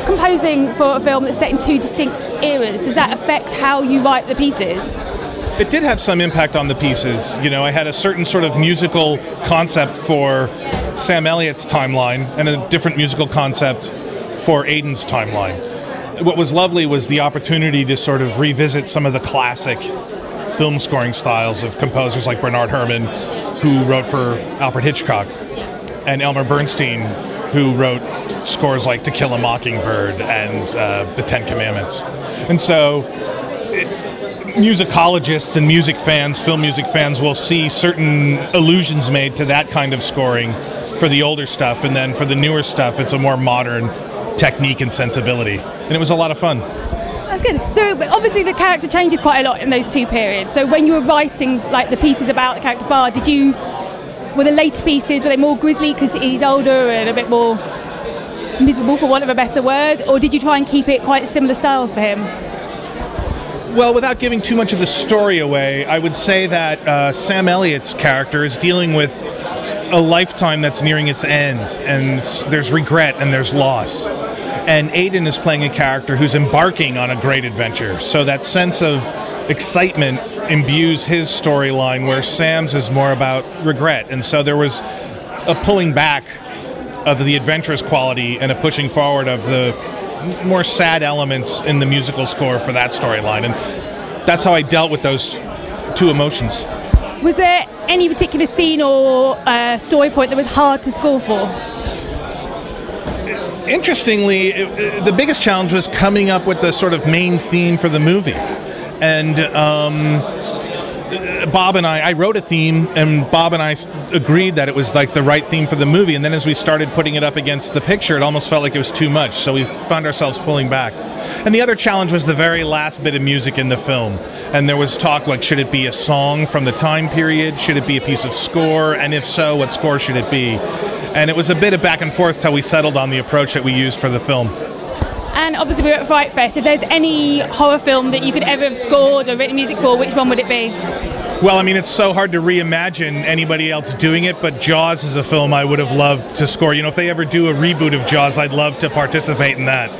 composing for a film that's set in two distinct eras, does that affect how you write the pieces? It did have some impact on the pieces. You know, I had a certain sort of musical concept for Sam Elliott's timeline and a different musical concept for Aiden's timeline. What was lovely was the opportunity to sort of revisit some of the classic film scoring styles of composers like Bernard Herrmann, who wrote for Alfred Hitchcock, and Elmer Bernstein, who wrote scores like To Kill a Mockingbird and The Ten Commandments. And so musicologists and music fans, film music fans, will see certain allusions made to that kind of scoring for the older stuff, and then for the newer stuff, it's a more modern technique and sensibility. And it was a lot of fun. That's good. So obviously the character changes quite a lot in those two periods. So when you were writing like the pieces about the character Bard, were the later pieces, were they more grisly because he's older and a bit more miserable, for want of a better word, or did you try and keep it quite similar styles for him? Well, without giving too much of the story away, I would say that Sam Elliott's character is dealing with a lifetime that's nearing its end, and there's regret and there's loss. And Aiden is playing a character who's embarking on a great adventure. So that sense of excitement imbues his storyline, where Sam's is more about regret. And so there was a pulling back of the adventurous quality and a pushing forward of the more sad elements in the musical score for that storyline. And that's how I dealt with those two emotions. Was there any particular scene or story point that was hard to score for? Interestingly, the biggest challenge was coming up with the sort of main theme for the movie. And Bob and I wrote a theme, and Bob and I agreed that it was like the right theme for the movie. And then as we started putting it up against the picture, it almost felt like it was too much. So we found ourselves pulling back. And the other challenge was the very last bit of music in the film. And there was talk like, should it be a song from the time period? Should it be a piece of score? And if so, what score should it be? And it was a bit of back and forth till we settled on the approach that we used for the film. And obviously we're at FrightFest. If there's any horror film that you could ever have scored or written music for, which one would it be? Well, I mean, it's so hard to reimagine anybody else doing it, but Jaws is a film I would have loved to score. You know, if they ever do a reboot of Jaws, I'd love to participate in that.